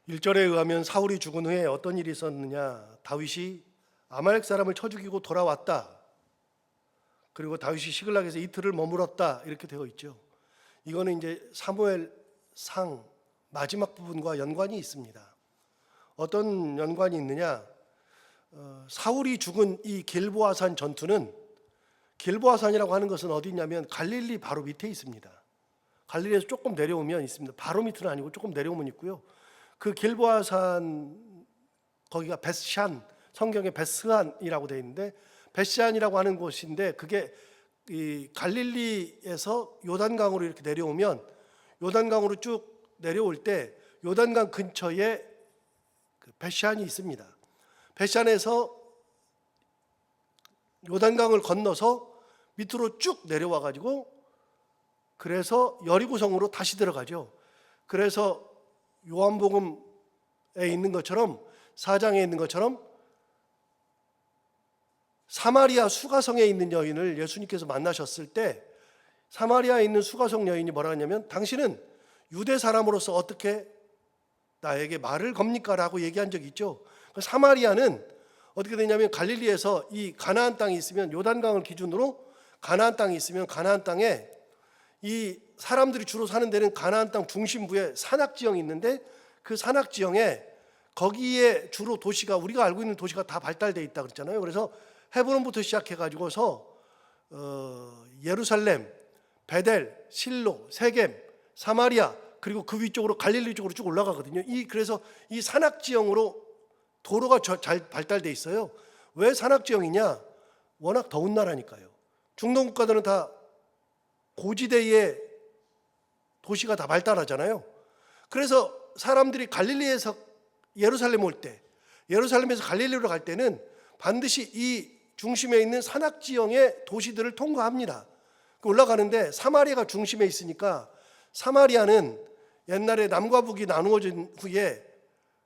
1절에 의하면 사울이 죽은 후에 어떤 일이 있었느냐? 다윗이 아말렉 사람을 쳐 죽이고 돌아왔다. 그리고 다윗이 시글락에서 이틀을 머물었다. 이렇게 되어 있죠. 이거는 이제 사무엘상 마지막 부분과 연관이 있습니다. 어떤 연관이 있느냐? 사울이 죽은 이 길보아산 전투는, 길보아산이라고 하는 것은 어디 있냐면 갈릴리 바로 밑에 있습니다. 갈릴리에서 조금 내려오면 있습니다. 바로 밑은 아니고 조금 내려오면 있고요. 그 길보아산, 거기가 벳샨, 성경에 벳스한이라고 되어 있는데 벳샨이라고 하는 곳인데, 그게 이 갈릴리에서 요단강으로 이렇게 내려오면, 요단강으로 쭉 내려올 때 요단강 근처에 그 벳샨이 있습니다. 벳샨에서 요단강을 건너서 밑으로 쭉 내려와 가지고 그래서 여리고성으로 다시 들어가죠. 그래서 요한복음에 있는 것처럼, 4장에 있는 것처럼 사마리아 수가성에 있는 여인을 예수님께서 만나셨을 때 사마리아에 있는 수가성 여인이 뭐라 하냐면, 당신은 유대 사람으로서 어떻게 나에게 말을 겁니까? 라고 얘기한 적이 있죠. 사마리아는 어떻게 되냐면, 갈릴리에서 이 가나안 땅이 있으면, 요단강을 기준으로 가나안 땅이 있으면 가나안 땅에 이 사람들이 주로 사는 데는 가나안 땅 중심부에 산악지형이 있는데, 그 산악지형에 거기에 주로 도시가, 우리가 알고 있는 도시가 다 발달되어 있다 그랬잖아요. 그래서 헤브론부터 시작해가지고서 예루살렘, 베델, 실로, 세겜, 사마리아, 그리고 그 위쪽으로 갈릴리 쪽으로 쭉 올라가거든요. 그래서 이 산악지형으로 도로가 잘 발달되어 있어요. 왜 산악지형이냐? 워낙 더운 나라니까요. 중동 국가들은 다 고지대에 도시가 다 발달하잖아요. 그래서 사람들이 갈릴리에서 예루살렘 올 때, 예루살렘에서 갈릴리로 갈 때는 반드시 이 중심에 있는 산악지형의 도시들을 통과합니다. 올라가는데 사마리아가 중심에 있으니까, 사마리아는 옛날에 남과 북이 나누어진 후에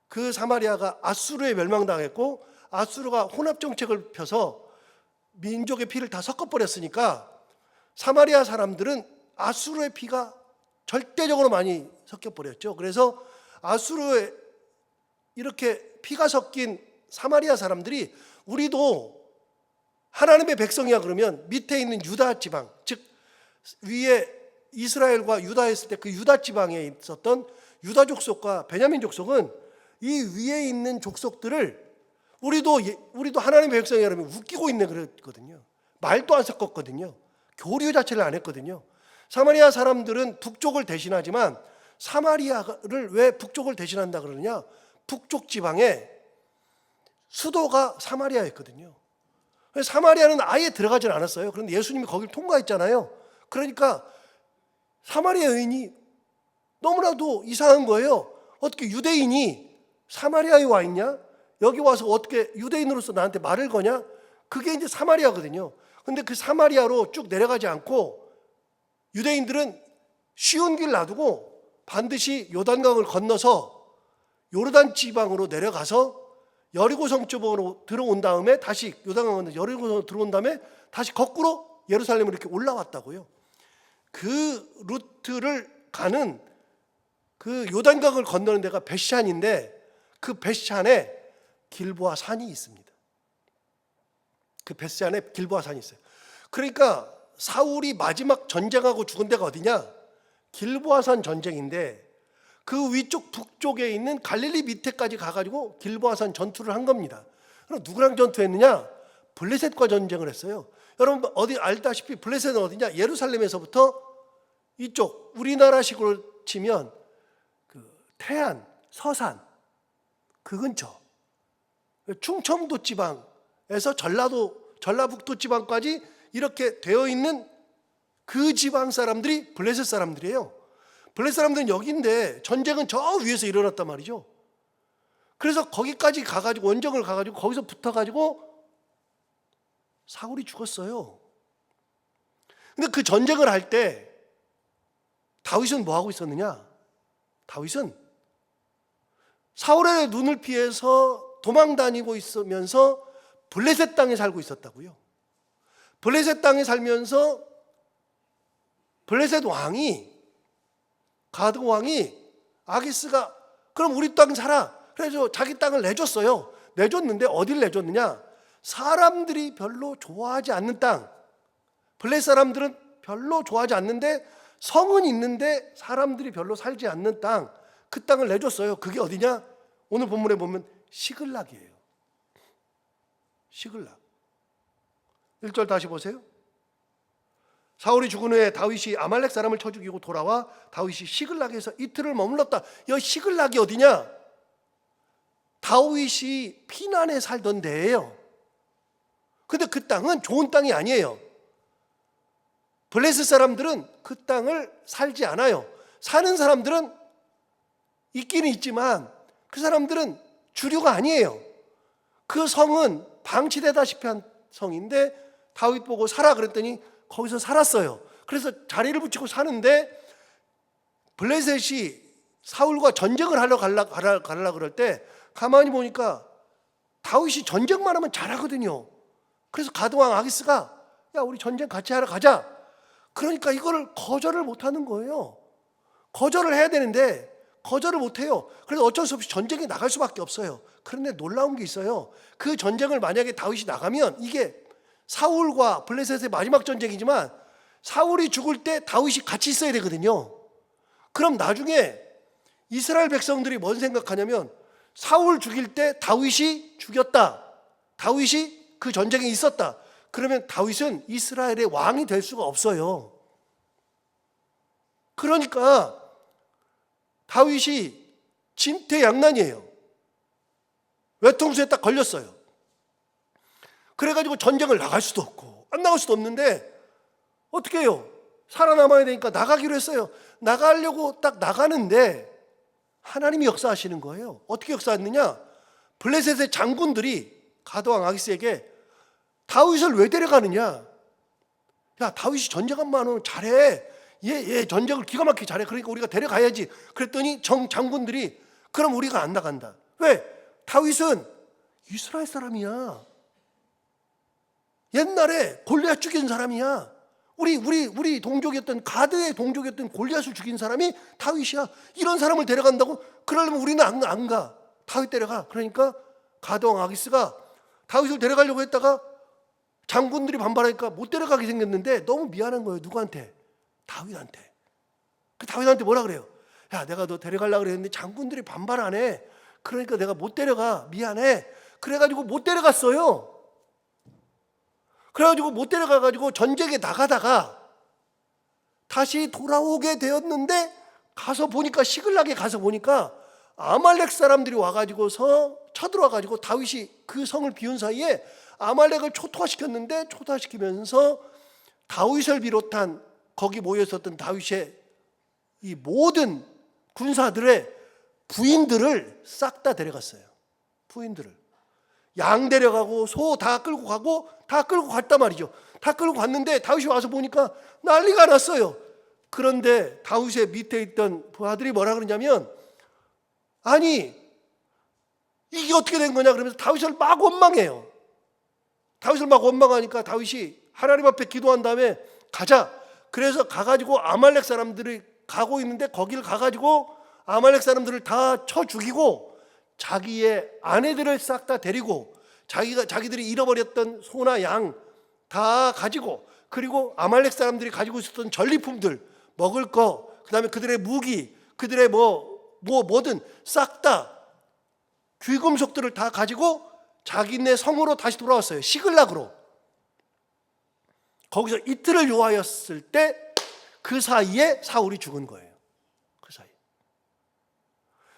그 사마리아가 아수르에 멸망당했고, 아수르가 혼합 정책을 펴서 민족의 피를 다 섞어버렸으니까 사마리아 사람들은 아수르의 피가 절대적으로 많이 섞여버렸죠. 그래서 아수르에 이렇게 피가 섞인 사마리아 사람들이, 우리도 하나님의 백성이야 그러면 밑에 있는 유다 지방, 즉 위에 이스라엘과 유다 했을 때 그 유다 지방에 있었던 유다 족속과 베냐민 족속은 이 위에 있는 족속들을 우리도 하나님의 백성이야 그러면 웃기고 있네 그랬거든요. 말도 안 섞었거든요. 교류 자체를 안 했거든요. 사마리아 사람들은 북쪽을 대신하지만, 사마리아를 왜 북쪽을 대신한다 그러느냐? 북쪽 지방에 수도가 사마리아였거든요. 사마리아는 아예 들어가질 않았어요. 그런데 예수님이 거기를 통과했잖아요. 그러니까 사마리아 여인이 너무나도 이상한 거예요. 어떻게 유대인이 사마리아에 와 있냐? 여기 와서 어떻게 유대인으로서 나한테 말을 거냐? 그게 이제 사마리아거든요. 근데 그 사마리아로 쭉 내려가지 않고 유대인들은 쉬운 길 놔두고 반드시 요단강을 건너서 요르단 지방으로 내려가서 여리고성 쪽으로 들어온 다음에, 다시 요단강 건너 여리고성으로 들어온 다음에 다시 거꾸로 예루살렘으로 이렇게 올라왔다고요. 그 루트를 가는 그 요단강을 건너는 데가 벳샨인데, 그 벳샨에 길보아 산이 있습니다. 그 벳샨에 길보아 산이 있어요. 그러니까 사울이 마지막 전쟁하고 죽은 데가 어디냐? 길보아산 전쟁인데, 그 위쪽 북쪽에 있는 갈릴리 밑에까지 가가지고 길보아산 전투를 한 겁니다. 그럼 누구랑 전투했느냐? 블레셋과 전쟁을 했어요. 여러분 어디 알다시피 블레셋은 어디냐? 예루살렘에서부터 이쪽 우리나라식으로 치면 그 태안, 서산 그 근처, 충청도 지방에서 전라북도 지방까지 이렇게 되어 있는 그 지방 사람들이 블레셋 사람들이에요. 블레셋 사람들은 여기인데 전쟁은 저 위에서 일어났단 말이죠. 그래서 거기까지 가가지고, 원정을 가가지고 거기서 붙어가지고 사울이 죽었어요. 근데 그 전쟁을 할 때 다윗은 뭐 하고 있었느냐? 다윗은 사울의 눈을 피해서 도망 다니고 있으면서 블레셋 땅에 살고 있었다고요. 블레셋 땅에 살면서 블레셋 왕이, 가드 왕이, 아기스가 그럼 우리 땅 사라. 그래서 자기 땅을 내줬어요. 내줬는데 어딜 내줬느냐? 사람들이 별로 좋아하지 않는 땅. 블레셋 사람들은 별로 좋아하지 않는데 성은 있는데 사람들이 별로 살지 않는 땅. 그 땅을 내줬어요. 그게 어디냐? 오늘 본문에 보면 시글락이에요. 시글락. 1절 다시 보세요. 사울이 죽은 후에 다윗이 아말렉 사람을 쳐 죽이고 돌아와 다윗이 시글락에서 이틀을 머물렀다. 이 시글락이 어디냐? 다윗이 피난에 살던 데예요. 근데 그 땅은 좋은 땅이 아니에요. 블레셋 사람들은 그 땅을 살지 않아요. 사는 사람들은 있기는 있지만 그 사람들은 주류가 아니에요. 그 성은 방치되다시피 한 성인데 다윗 보고 살아 그랬더니 거기서 살았어요. 그래서 자리를 붙이고 사는데 블레셋이 사울과 전쟁을 하러 가려고 그럴 때 가만히 보니까 다윗이 전쟁만 하면 잘하거든요. 그래서 가드왕 아기스가 야 우리 전쟁 같이 하러 가자. 그러니까 이거를 거절을 못하는 거예요. 거절을 해야 되는데 거절을 못해요. 그래서 어쩔 수 없이 전쟁에 나갈 수밖에 없어요. 그런데 놀라운 게 있어요. 그 전쟁을 만약에 다윗이 나가면 이게 사울과 블레셋의 마지막 전쟁이지만 사울이 죽을 때 다윗이 같이 있어야 되거든요. 그럼 나중에 이스라엘 백성들이 뭔 생각하냐면 사울 죽일 때 다윗이 죽였다. 다윗이 그 전쟁에 있었다. 그러면 다윗은 이스라엘의 왕이 될 수가 없어요. 그러니까 다윗이 진퇴양난이에요. 외통수에 딱 걸렸어요. 그래가지고 전쟁을 나갈 수도 없고 안 나갈 수도 없는데 어떻게 해요? 살아남아야 되니까 나가기로 했어요. 나가려고 딱 나가는데 하나님이 역사하시는 거예요. 어떻게 역사했느냐? 블레셋의 장군들이 가드왕 아기스에게 다윗을 왜 데려가느냐? 야 다윗이 전쟁 한번 하면 잘해. 얘 전쟁을 기가 막히게 잘해. 그러니까 우리가 데려가야지. 그랬더니 장군들이 그럼 우리가 안 나간다. 왜? 다윗은 이스라엘 사람이야. 옛날에 골리앗 죽인 사람이야. 우리 동족이었던 가드의 동족이었던 골리앗을 죽인 사람이 다윗이야. 이런 사람을 데려간다고? 그러려면 우리는 안 가. 다윗 데려가. 그러니까 가드왕 아기스가 다윗을 데려가려고 했다가 장군들이 반발하니까 못 데려가게 생겼는데 너무 미안한 거예요. 누구한테? 다윗한테. 그 다윗한테 뭐라 그래요? 야 내가 너 데려가려고 그랬는데 장군들이 반발 안 해. 그러니까 내가 못 데려가. 미안해. 그래가지고 못 데려갔어요. 그래가지고 못 데려가가지고 전쟁에 나가다가 다시 돌아오게 되었는데 가서 보니까 시글락에 가서 보니까 아말렉 사람들이 와가지고서 쳐들어와가지고 다윗이 그 성을 비운 사이에 아말렉을 초토화시켰는데 초토화시키면서 다윗을 비롯한 거기 모여 있었던 다윗의 이 모든 군사들의 부인들을 싹 다 데려갔어요. 부인들을. 양 데려가고 소 다 끌고 가고 다 끌고 갔단 말이죠. 다 끌고 갔는데 다윗이 와서 보니까 난리가 났어요. 그런데 다윗의 밑에 있던 부하들이 뭐라 그러냐면 아니 이게 어떻게 된 거냐 그러면서 다윗을 막 원망해요. 다윗을 막 원망하니까 다윗이 하나님 앞에 기도한 다음에 가자. 그래서 가가지고 아말렉 사람들이 가고 있는데 거기를 가가지고 아말렉 사람들을 다 쳐 죽이고 자기의 아내들을 싹 다 데리고 자기들이 잃어버렸던 소나 양 다 가지고 그리고 아말렉 사람들이 가지고 있었던 전리품들 먹을 거 그다음에 그들의 무기 그들의 뭐든 싹 다 귀금속들을 다 가지고 자기네 성으로 다시 돌아왔어요. 시글락으로. 거기서 이틀을 요하였을 때 그 사이에 사울이 죽은 거예요. 그 사이.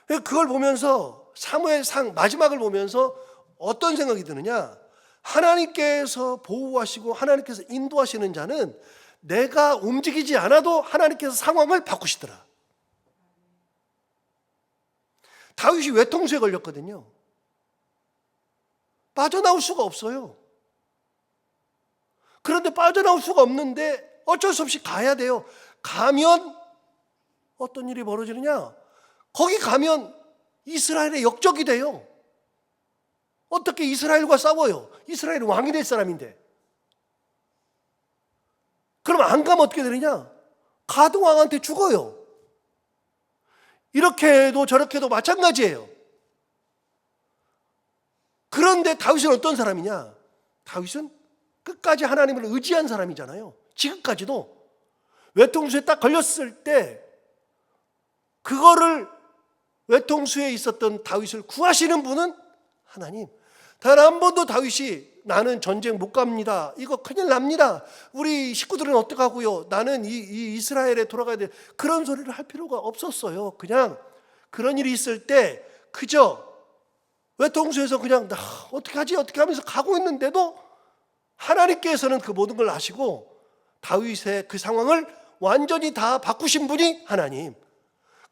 그걸 보면서 사무엘상 마지막을 보면서 어떤 생각이 드느냐? 하나님께서 보호하시고 하나님께서 인도하시는 자는 내가 움직이지 않아도 하나님께서 상황을 바꾸시더라. 다윗이 외통수에 걸렸거든요. 빠져나올 수가 없어요. 그런데 빠져나올 수가 없는데 어쩔 수 없이 가야 돼요. 가면 어떤 일이 벌어지느냐? 거기 가면 이스라엘의 역적이 돼요. 어떻게 이스라엘과 싸워요? 이스라엘은 왕이 될 사람인데. 그럼 안 가면 어떻게 되느냐? 가드 왕한테 죽어요. 이렇게 해도 저렇게 해도 마찬가지예요. 그런데 다윗은 어떤 사람이냐? 다윗은 끝까지 하나님을 의지한 사람이잖아요. 지금까지도 외통수에 딱 걸렸을 때 그거를 외통수에 있었던 다윗을 구하시는 분은 하나님. 단 한 번도 다윗이 나는 전쟁 못 갑니다, 이거 큰일 납니다, 우리 식구들은 어떡하고요, 나는 이 이스라엘에 돌아가야 돼, 그런 소리를 할 필요가 없었어요. 그냥 그런 일이 있을 때 그저 외통수에서 그냥 나 어떻게 하지 어떻게 하면서 가고 있는데도 하나님께서는 그 모든 걸 아시고 다윗의 그 상황을 완전히 다 바꾸신 분이 하나님.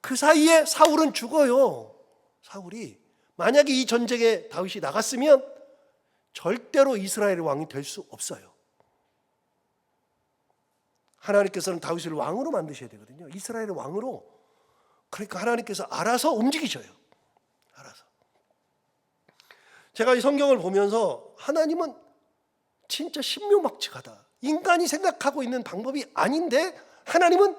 그 사이에 사울은 죽어요. 사울이 만약에 이 전쟁에 다윗이 나갔으면 절대로 이스라엘의 왕이 될 수 없어요. 하나님께서는 다윗을 왕으로 만드셔야 되거든요. 이스라엘의 왕으로. 그러니까 하나님께서 알아서 움직이셔요. 알아서. 제가 이 성경을 보면서 하나님은 진짜 신묘막측하다. 인간이 생각하고 있는 방법이 아닌데 하나님은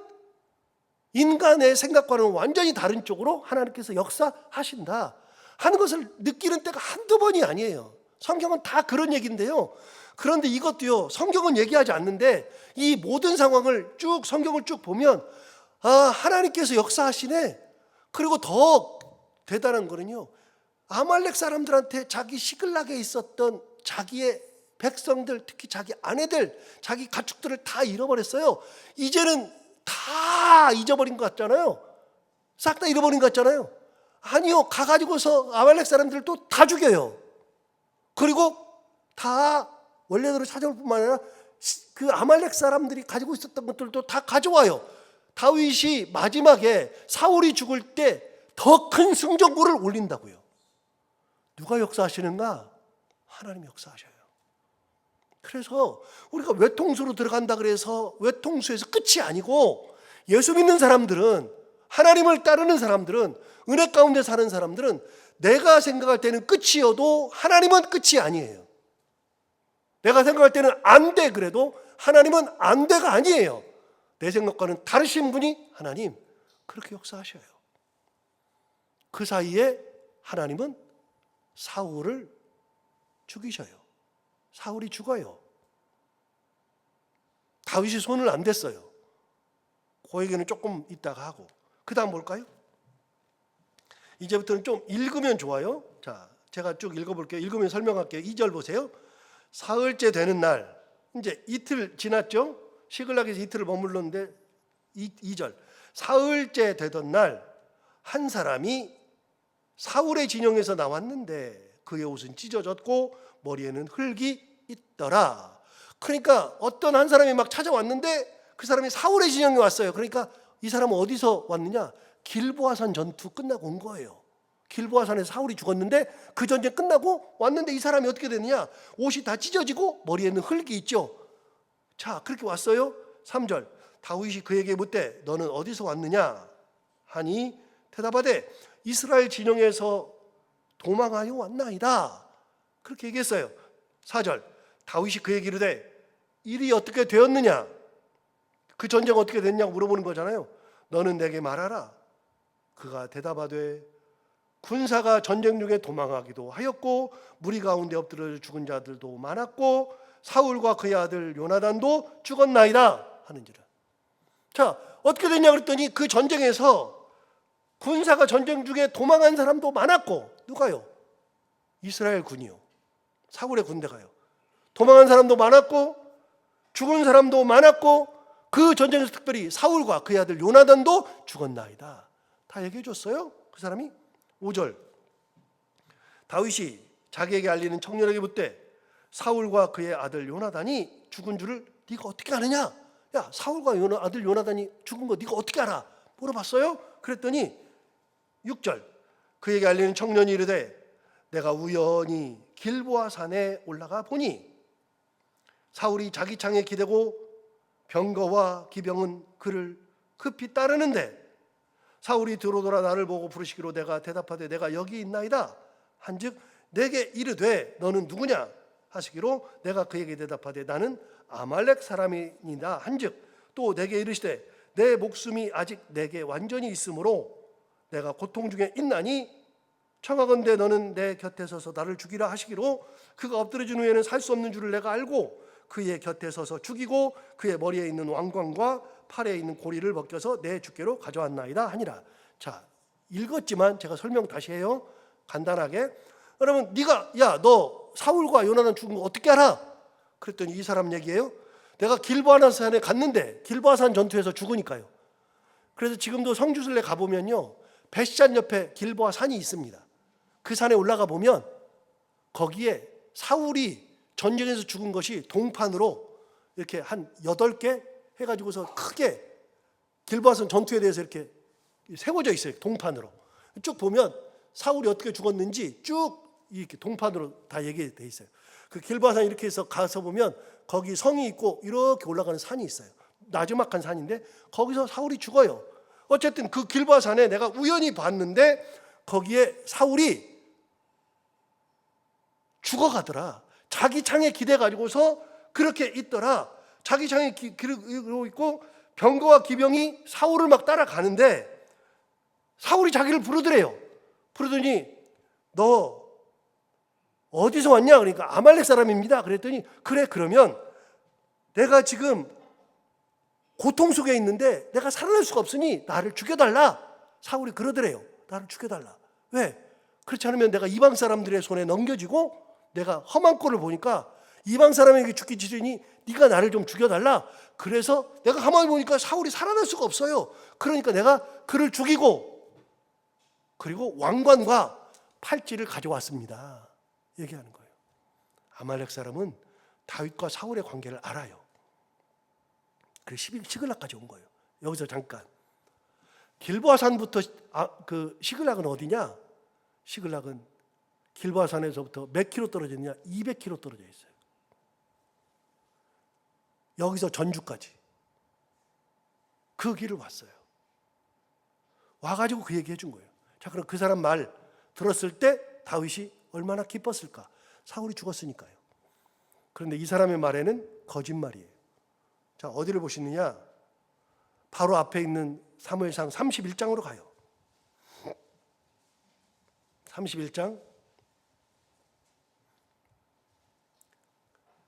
인간의 생각과는 완전히 다른 쪽으로 하나님께서 역사하신다 하는 것을 느끼는 때가 한두 번이 아니에요. 성경은 다 그런 얘기인데요. 그런데 이것도요, 성경은 얘기하지 않는데 이 모든 상황을 쭉 성경을 쭉 보면 아, 하나님께서 역사하시네. 그리고 더 대단한 거는요, 아말렉 사람들한테 자기 시글락에 있었던 자기의 백성들, 특히 자기 아내들, 자기 가축들을 다 잃어버렸어요. 이제는 다 잊어버린 것 같잖아요. 싹 다 잃어버린 것 같잖아요. 아니요, 가가지고서 아말렉 사람들도 다 죽여요. 그리고 다 원래대로 찾아올 뿐만 아니라 그 아말렉 사람들이 가지고 있었던 것들도 다 가져와요. 다윗이 마지막에 사울이 죽을 때 더 큰 승전구를 올린다고요. 누가 역사하시는가? 하나님이 역사하셔요. 그래서 우리가 외통수로 들어간다 그래서 외통수에서 끝이 아니고, 예수 믿는 사람들은, 하나님을 따르는 사람들은, 은혜 가운데 사는 사람들은 내가 생각할 때는 끝이어도 하나님은 끝이 아니에요. 내가 생각할 때는 안 돼 그래도 하나님은 안 돼가 아니에요. 내 생각과는 다르신 분이 하나님. 그렇게 역사하셔요. 그 사이에 하나님은 사울을 죽이셔요. 사울이 죽어요. 다윗이 손을 안 댔어요. 그 얘기는 조금 이따가 하고. 그 다음 뭘까요? 이제부터는 좀 읽으면 좋아요. 자, 제가 쭉 읽어볼게요. 읽으면 설명할게요. 2절 보세요. 사흘째 되는 날, 이제 이틀 지났죠? 시글락에서 이틀을 머물렀는데 2절. 사흘째 되던 날 한 사람이 사울의 진영에서 나왔는데 그의 옷은 찢어졌고 머리에는 흙이 있더라. 그러니까 어떤 한 사람이 막 찾아왔는데 그 사람이 사울의 진영에 왔어요. 그러니까 이 사람은 어디서 왔느냐? 길보아산 전투 끝나고 온 거예요. 길보아산에서 사울이 죽었는데 그 전쟁 끝나고 왔는데 이 사람이 어떻게 됐느냐? 옷이 다 찢어지고 머리에는 흙이 있죠. 자, 그렇게 왔어요. 3절. 다윗이 그에게 묻되 너는 어디서 왔느냐 하니 대답하되 이스라엘 진영에서 도망하여 왔나이다. 그렇게 얘기했어요. 4절. 다윗이 그에게 이르되 일이 어떻게 되었느냐? 그 전쟁 어떻게 됐냐고 물어보는 거잖아요. 너는 내게 말하라. 그가 대답하되 군사가 전쟁 중에 도망하기도 하였고 무리 가운데 엎드려 죽은 자들도 많았고 사울과 그의 아들 요나단도 죽었나이다 하는지라. 자, 어떻게 됐냐 그랬더니 그 전쟁에서 군사가 전쟁 중에 도망한 사람도 많았고, 누가요? 이스라엘 군이요. 사울의 군대가요. 도망한 사람도 많았고 죽은 사람도 많았고 그 전쟁에서 특별히 사울과 그의 아들 요나단도 죽었나이다. 다 얘기해 줬어요. 그 사람이. 5절. 다윗이 자기에게 알리는 청년에게 묻되 사울과 그의 아들 요나단이 죽은 줄을 네가 어떻게 아느냐? 야, 사울과 아들 요나단이 죽은 거 네가 어떻게 알아? 물어봤어요. 그랬더니 6절. 그에게 알리는 청년이 이르되 내가 우연히 길보아 산에 올라가 보니 사울이 자기 창에 기대고 병거와 기병은 그를 급히 따르는데 사울이 들어돌아 나를 보고 부르시기로 내가 대답하되 내가 여기 있나이다 한즉 내게 이르되 너는 누구냐 하시기로 내가 그에게 대답하되 나는 아말렉 사람이니라 한즉 또 내게 이르시되 내 목숨이 아직 내게 완전히 있으므로 내가 고통 중에 있나니 청하건대 너는 내 곁에 서서 나를 죽이라 하시기로 그가 엎드려진 후에는 살 수 없는 줄을 내가 알고 그의 곁에 서서 죽이고 그의 머리에 있는 왕관과 팔에 있는 고리를 벗겨서 내 주께로 가져왔나이다 하니라. 자, 읽었지만 제가 설명 다시 해요. 간단하게. 여러분, 네가 너 사울과 요나단 죽은 거 어떻게 알아? 그랬더니 이 사람 얘기예요. 내가 길보아산에 갔는데 길보아산 전투에서 죽으니까요. 그래서 지금도 성주순례 가보면요, 벳산 옆에 길보아 산이 있습니다. 그 산에 올라가 보면 거기에 사울이 전쟁에서 죽은 것이 동판으로 이렇게 한 8개 해가지고서 크게 길보아산 전투에 대해서 이렇게 세워져 있어요. 동판으로 쭉 보면 사울이 어떻게 죽었는지 쭉 이렇게 동판으로 다 얘기돼 있어요. 그 길보아산 이렇게 해서 가서 보면 거기 성이 있고 이렇게 올라가는 산이 있어요. 나지막한 산인데 거기서 사울이 죽어요. 어쨌든 그 길보아산에 내가 우연히 봤는데 거기에 사울이 죽어가더라. 자기 창에 기대 가지고서 그렇게 있더라. 자기 창에 기대고 있고 병거와 기병이 사울을 막 따라가는데 사울이 자기를 부르더래요. 부르더니 너 어디서 왔냐? 그러니까 아말렉 사람입니다. 그랬더니 그래, 그러면 내가 지금 고통 속에 있는데 내가 살아날 수가 없으니 나를 죽여달라. 사울이 그러더래요. 나를 죽여달라. 왜? 그렇지 않으면 내가 이방 사람들의 손에 넘겨지고 내가 험한 꼴을 보니까 이방 사람에게 죽기 지르니 네가 나를 좀 죽여달라. 그래서 내가 가만히 보니까 사울이 살아날 수가 없어요. 그러니까 내가 그를 죽이고 그리고 왕관과 팔찌를 가져왔습니다. 얘기하는 거예요. 아말렉 사람은 다윗과 사울의 관계를 알아요. 그래서 시글락까지 온 거예요. 여기서 잠깐 길보아산부터 그 시글락은 어디냐? 시글락은 길보아산에서부터 몇 킬로 떨어졌냐? 200킬로 떨어져 있어요. 여기서 전주까지 그 길을 왔어요. 와가지고 그 얘기 해준 거예요. 자, 그럼 그 사람 말 들었을 때 다윗이 얼마나 기뻤을까? 사울이 죽었으니까요. 그런데 이 사람의 말에는 거짓말이에요. 자, 어디를 보시느냐? 바로 앞에 있는 사무엘상 31장으로 가요. 31장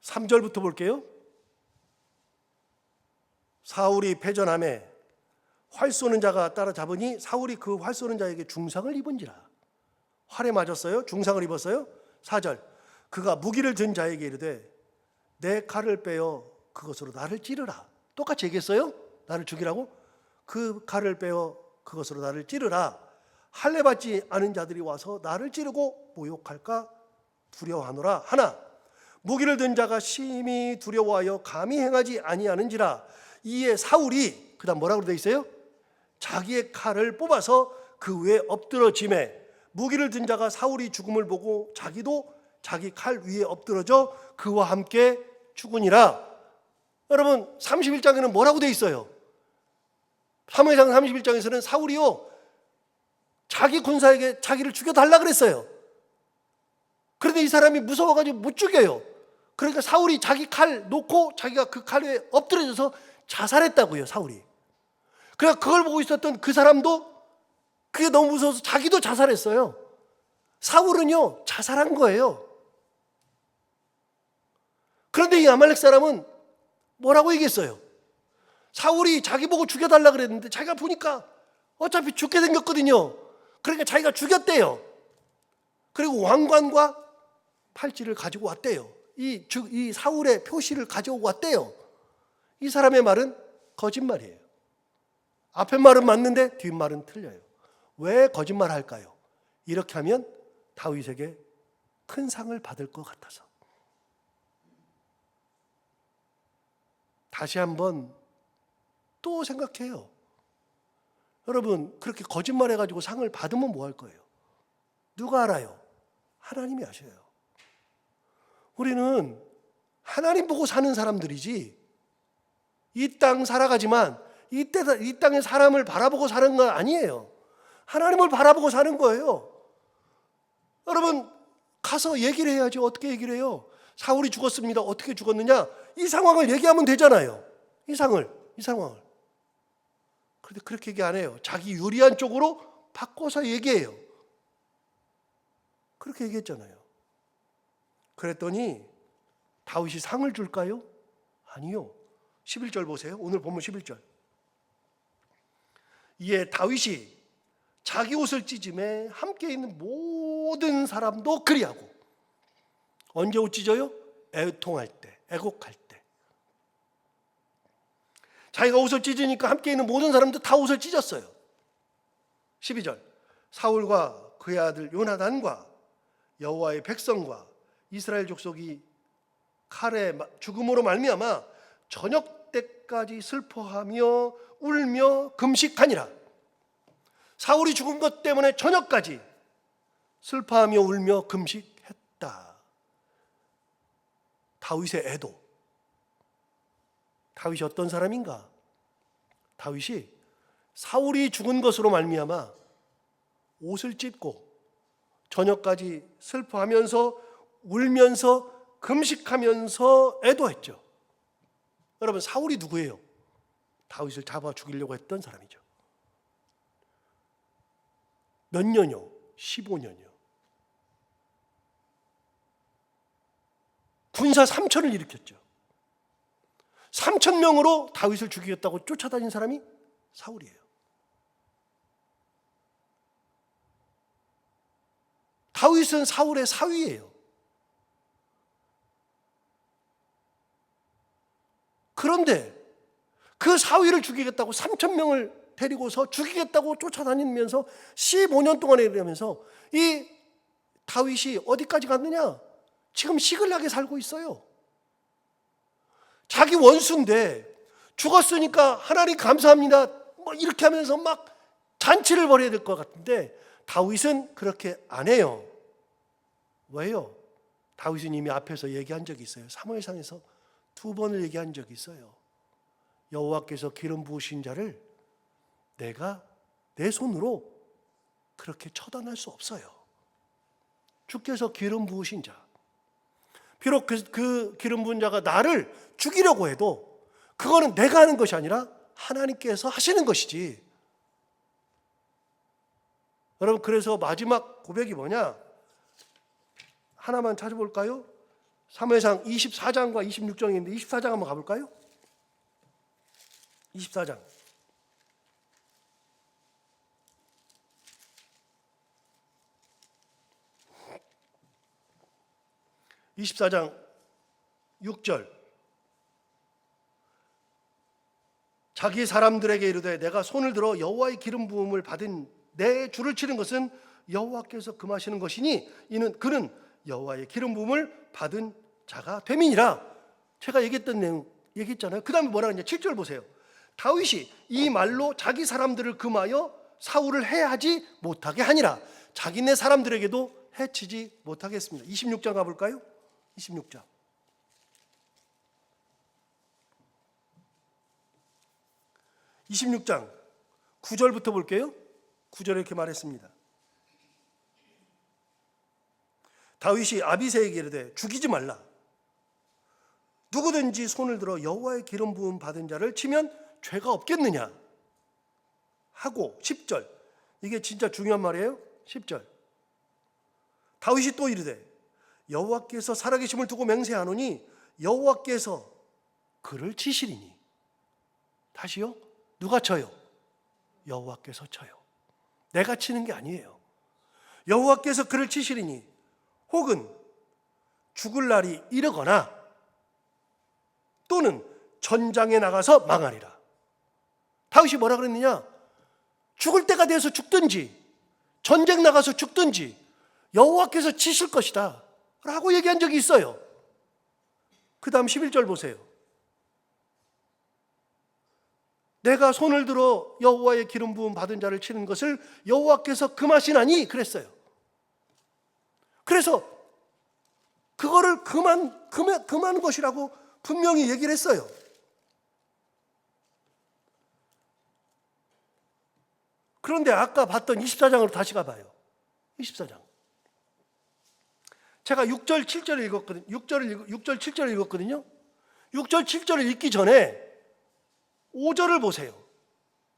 3절부터 볼게요. 사울이 패전함에 활 쏘는 자가 따라잡으니 사울이 그 활 쏘는 자에게 중상을 입은지라. 활에 맞았어요? 중상을 입었어요? 4절 그가 무기를 든 자에게 이르되 내 칼을 빼어 그것으로 나를 찌르라. 똑같이 얘기했어요? 나를 죽이라고? 그 칼을 빼어 그것으로 나를 찌르라. 할례 받지 않은 자들이 와서 나를 찌르고 모욕할까 두려워하노라 하나 무기를 든 자가 심히 두려워하여 감히 행하지 아니하는지라. 이에 사울이 그다음 뭐라고 되어 있어요? 자기의 칼을 뽑아서 그 위에 엎드러짐에 무기를 든 자가 사울이 죽음을 보고 자기도 자기 칼 위에 엎드러져 그와 함께 죽으니라. 여러분 31장에는 뭐라고 되어 있어요? 사무엘상 31장에서는 사울이요 자기 군사에게 자기를 죽여달라 그랬어요. 그런데 이 사람이 무서워가지고 못 죽여요. 그러니까 사울이 자기 칼 놓고 자기가 그 칼 위에 엎드려져서 자살했다고요. 사울이. 그러니까 그걸 보고 있었던 그 사람도 그게 너무 무서워서 자기도 자살했어요. 사울은요 자살한 거예요. 그런데 이 아말렉 사람은 뭐라고 얘기했어요? 사울이 자기 보고 죽여달라 그랬는데 자기가 보니까 어차피 죽게 생겼거든요. 그러니까 자기가 죽였대요. 그리고 왕관과 팔찌를 가지고 왔대요. 이 사울의 표시를 가져오고 왔대요. 이 사람의 말은 거짓말이에요. 앞에 말은 맞는데 뒷말은 틀려요. 왜 거짓말 할까요? 이렇게 하면 다윗에게 큰 상을 받을 것 같아서. 다시 한번 또 생각해요. 여러분 그렇게 거짓말해가지고 상을 받으면 뭐 할 거예요? 누가 알아요? 하나님이 아셔요. 우리는 하나님 보고 사는 사람들이지 이 땅 살아가지만 이 땅의 사람을 바라보고 사는 건 아니에요. 하나님을 바라보고 사는 거예요. 여러분 가서 얘기를 해야지. 어떻게 얘기를 해요? 사울이 죽었습니다. 어떻게 죽었느냐? 이 상황을 얘기하면 되잖아요. 이 상황을. 그런데 그렇게 얘기 안 해요. 자기 유리한 쪽으로 바꿔서 얘기해요. 그렇게 얘기했잖아요. 그랬더니 다윗이 상을 줄까요? 아니요. 11절 보세요. 오늘 본문 11절. 이에 다윗이 자기 옷을 찢음에 함께 있는 모든 사람도 그리하고. 언제 옷 찢어요? 애통할 때, 애곡할 때. 자기가 옷을 찢으니까 함께 있는 모든 사람도 다 옷을 찢었어요. 12절. 사울과 그의 아들 요나단과 여호와의 백성과 이스라엘 족속이 칼의 죽음으로 말미암아 저녁 때까지 슬퍼하며 울며 금식하니라. 사울이 죽은 것 때문에 저녁까지 슬퍼하며 울며 금식했다. 다윗의 애도. 다윗이 어떤 사람인가? 다윗이 사울이 죽은 것으로 말미암아 옷을 찢고 저녁까지 슬퍼하면서 울면서 금식하면서 애도했죠. 여러분, 사울이 누구예요? 다윗을 잡아 죽이려고 했던 사람이죠. 몇 년이요? 15년이요. 군사 3천을 일으켰죠. 3,000명으로 다윗을 죽이겠다고 쫓아다닌 사람이 사울이에요. 다윗은 사울의 사위예요. 그런데 그 사위를 죽이겠다고 3,000명을 데리고서 죽이겠다고 쫓아다니면서 15년 동안에 이러면서 이 다윗이 어디까지 갔느냐? 지금 시글락에 살고 있어요. 자기 원수인데 죽었으니까 하나님 감사합니다 뭐 이렇게 하면서 막 잔치를 벌여야 될 것 같은데 다윗은 그렇게 안 해요. 왜요? 다윗은 이미 앞에서 얘기한 적이 있어요. 사무엘상에서 2번을 얘기한 적이 있어요. 여호와께서 기름 부으신 자를 내가 내 손으로 그렇게 처단할 수 없어요. 주께서 기름 부으신 자, 비록 그 기름 부은 자가 나를 죽이려고 해도 그거는 내가 하는 것이 아니라 하나님께서 하시는 것이지. 여러분, 그래서 마지막 고백이 뭐냐? 하나만 찾아볼까요? 사무엘상 24장과 26장이 있는데 24장 한번 가볼까요? 24장. 24장 6절. 자기 사람들에게 이르되 내가 손을 들어 여호와의 기름 부음을 받은 내 줄을 치는 것은 여호와께서 금하시는 것이니 이는 그는 여호와의 기름 부음을 받은 자가 됨이니라. 제가 얘기했던 내용 얘기했잖아요. 그 다음에 뭐라 그러냐? 7절 보세요. 다윗이 이 말로 자기 사람들을 금하여 사울을 해하지 못하게 하니라. 자기네 사람들에게도 해치지 못하게 했습니다. 26장 가볼까요? 26장. 26장 9절부터 볼게요. 9절에 이렇게 말했습니다. 다윗이 아비새에게 이르되 죽이지 말라. 누구든지 손을 들어 여호와의 기름 부음 받은 자를 치면 죄가 없겠느냐 하고 10절. 이게 진짜 중요한 말이에요. 10절. 다윗이 또 이르되 여호와께서 살아계심을 두고 맹세하노니 여호와께서 그를 치시리니. 다시요. 누가 쳐요? 여호와께서 쳐요. 내가 치는 게 아니에요. 여호와께서 그를 치시리니 혹은 죽을 날이 이르거나 또는 전장에 나가서 망하리라. 다윗이 뭐라 그랬느냐? 죽을 때가 돼서 죽든지 전쟁 나가서 죽든지 여호와께서 치실 것이다 라고 얘기한 적이 있어요. 그 다음 11절 보세요. 내가 손을 들어 여호와의 기름 부음 받은 자를 치는 것을 여호와께서 금하시나니 그랬어요. 그래서 그거를 금한 것이라고 분명히 얘기를 했어요. 그런데 아까 봤던 24장으로 다시 가봐요. 24장. 제가 6절, 7절을 읽었거든요. 6절, 7절을 읽었거든요. 6절, 7절을 읽기 전에 5절을 보세요.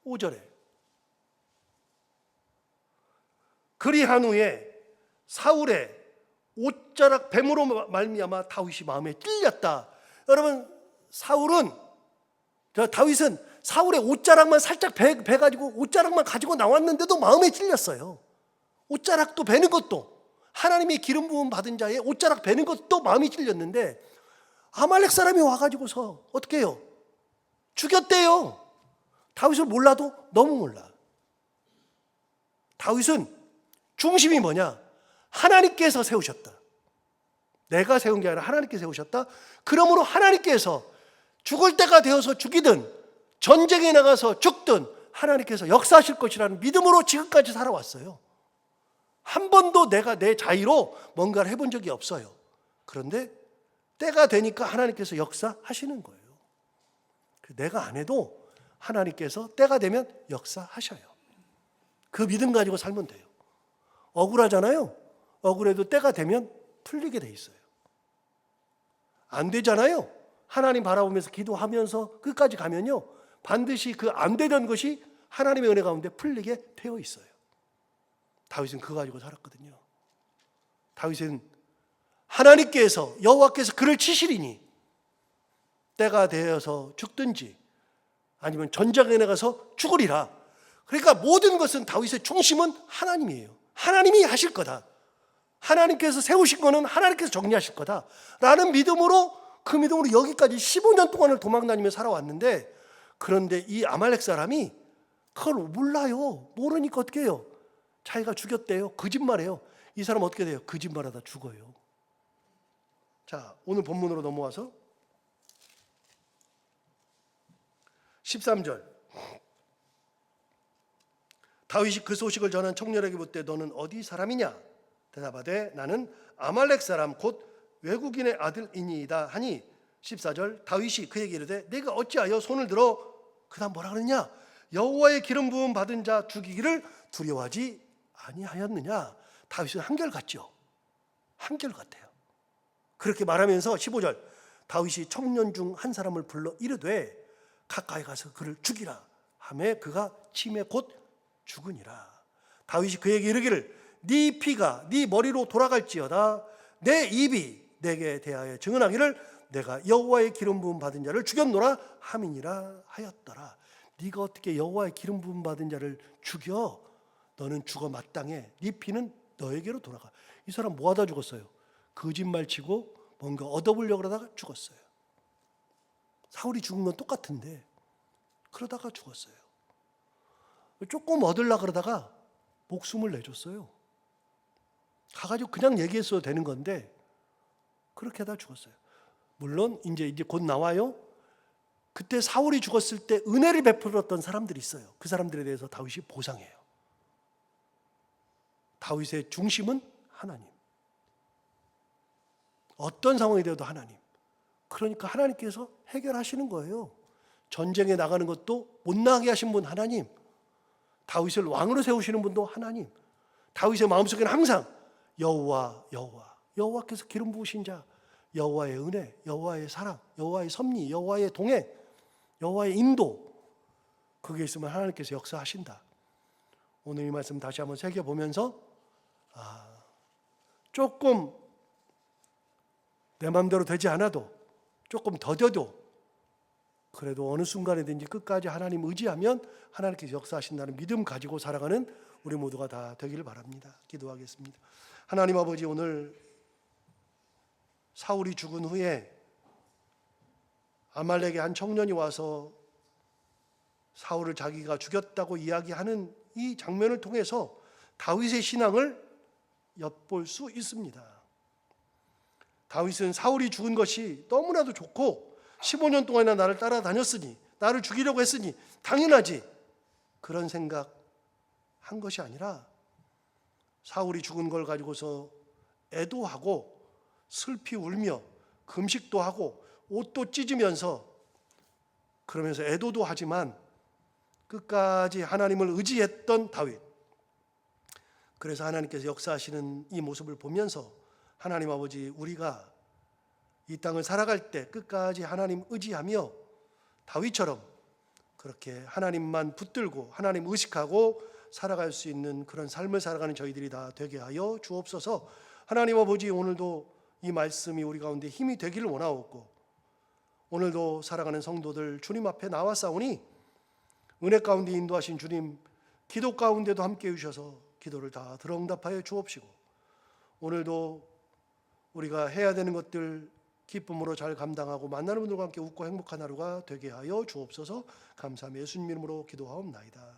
5절에 그리한 후에 사울의 옷자락 뱀으로 말미암아 다윗이 마음에 찔렸다. 여러분, 다윗은 사울의 옷자락만 살짝 베가지고 옷자락만 가지고 나왔는데도 마음에 찔렸어요. 옷자락도 베는 것도, 하나님의 기름 부음 받은 자의 옷자락 베는 것도 마음이 찔렸는데, 아말렉 사람이 와가지고서 어떻게 해요? 죽였대요. 다윗을 몰라도 너무 몰라. 다윗은 중심이 뭐냐? 하나님께서 세우셨다. 내가 세운 게 아니라 하나님께서 세우셨다. 그러므로 하나님께서 죽을 때가 되어서 죽이든 전쟁에 나가서 죽든 하나님께서 역사하실 것이라는 믿음으로 지금까지 살아왔어요. 한 번도 내가 내 자의로 뭔가를 해본 적이 없어요. 그런데 때가 되니까 하나님께서 역사하시는 거예요. 내가 안 해도 하나님께서 때가 되면 역사하셔요. 그 믿음 가지고 살면 돼요. 억울하잖아요. 억울해도 때가 되면 풀리게 돼 있어요. 안 되잖아요. 하나님 바라보면서 기도하면서 끝까지 가면요, 반드시 그 안 되던 것이 하나님의 은혜 가운데 풀리게 되어 있어요. 다윗은 그거 가지고 살았거든요. 다윗은 하나님께서, 여호와께서 그를 치시리니 때가 되어서 죽든지 아니면 전쟁에 나가서 죽으리라. 그러니까 모든 것은, 다윗의 중심은 하나님이에요. 하나님이 하실 거다. 하나님께서 세우신 거는 하나님께서 정리하실 거다 라는 믿음으로, 그 믿음으로 여기까지 15년 동안을 도망다니며 살아왔는데, 그런데 이 아말렉 사람이 그걸 몰라요. 모르니까 어떻게 해요? 자기가 죽였대요. 거짓말해요. 이 사람 어떻게 돼요? 거짓말하다 죽어요. 자, 오늘 본문으로 넘어와서 13절. 다윗이 그 소식을 전한 청년에게 묻되 너는 어디 사람이냐? 대답하되 나는 아말렉 사람 곧 외국인의 아들이니이다 하니, 14절. 다윗이 그에게 이르되 내가 어찌하여 손을 들어, 그다음 뭐라 그러냐? 여호와의 기름 부음 받은 자 죽이기를 두려워하지 아니하였느냐? 다윗은 한결같죠. 한결같아요. 그렇게 말하면서 15절. 다윗이 청년 중 한 사람을 불러 이르되 가까이 가서 그를 죽이라 하매 그가 침에 곧 죽으니라. 다윗이 그에게 이르기를 네 피가 네 머리로 돌아갈지어다. 내 입이 내게 대하여 증언하기를 내가 여호와의 기름 부음 받은 자를 죽였노라 함이니라 하였더라. 네가 어떻게 여호와의 기름 부음 받은 자를 죽여? 너는 죽어 마땅해. 네 피는 너에게로 돌아가. 이 사람 뭐 하다 죽었어요? 거짓말 치고 뭔가 얻어보려고 그러다가 죽었어요. 사울이 죽은 건 똑같은데 그러다가 죽었어요. 조금 얻으려고 그러다가 목숨을 내줬어요. 가가지고 그냥 얘기했어도 되는 건데 그렇게 하다 죽었어요. 물론 이제 곧 나와요. 그때 사울이 죽었을 때 은혜를 베풀었던 사람들이 있어요. 그 사람들에 대해서 다윗이 보상해요. 다윗의 중심은 하나님. 어떤 상황이 되어도 하나님. 그러니까 하나님께서 해결하시는 거예요. 전쟁에 나가는 것도 못 나가게 하신 분 하나님. 다윗을 왕으로 세우시는 분도 하나님. 다윗의 마음속에는 항상 여호와, 여호와, 여호와께서 기름 부으신 자, 여호와의 은혜, 여호와의 사랑, 여호와의 섭리, 여호와의 동행, 여호와의 인도, 그게 있으면 하나님께서 역사하신다. 오늘 이 말씀 다시 한번 새겨보면서 조금 내 마음대로 되지 않아도, 조금 더뎌도 그래도 어느 순간에든지 끝까지 하나님 의지하면 하나님께서 역사하신다는 믿음 가지고 살아가는 우리 모두가 다 되기를 바랍니다. 기도하겠습니다. 하나님 아버지, 오늘 사울이 죽은 후에 아말렉의 한 청년이 와서 사울을 자기가 죽였다고 이야기하는 이 장면을 통해서 다윗의 신앙을 엿볼 수 있습니다. 다윗은 사울이 죽은 것이 너무나도 좋고 15년 동안이나 나를 따라다녔으니, 나를 죽이려고 했으니 당연하지, 그런 생각 한 것이 아니라 사울이 죽은 걸 가지고서 애도하고 슬피 울며 금식도 하고 옷도 찢으면서 그러면서 애도도 하지만 끝까지 하나님을 의지했던 다윗. 그래서 하나님께서 역사하시는 이 모습을 보면서 하나님 아버지, 우리가 이 땅을 살아갈 때 끝까지 하나님 의지하며 다윗처럼 그렇게 하나님만 붙들고 하나님 의식하고 살아갈 수 있는 그런 삶을 살아가는 저희들이 다 되게 하여 주옵소서. 하나님 아버지, 오늘도 이 말씀이 우리 가운데 힘이 되기를 원하옵고, 오늘도 살아가는 성도들 주님 앞에 나와싸우니 은혜 가운데 인도하신 주님, 기도 가운데도 함께 해주셔서 기도를 다 들어응답하여 주옵시고, 오늘도 우리가 해야 되는 것들 기쁨으로 잘 감당하고 만나는 분들과 함께 웃고 행복한 하루가 되게 하여 주옵소서. 감사하며 예수님 이름으로 기도하옵나이다.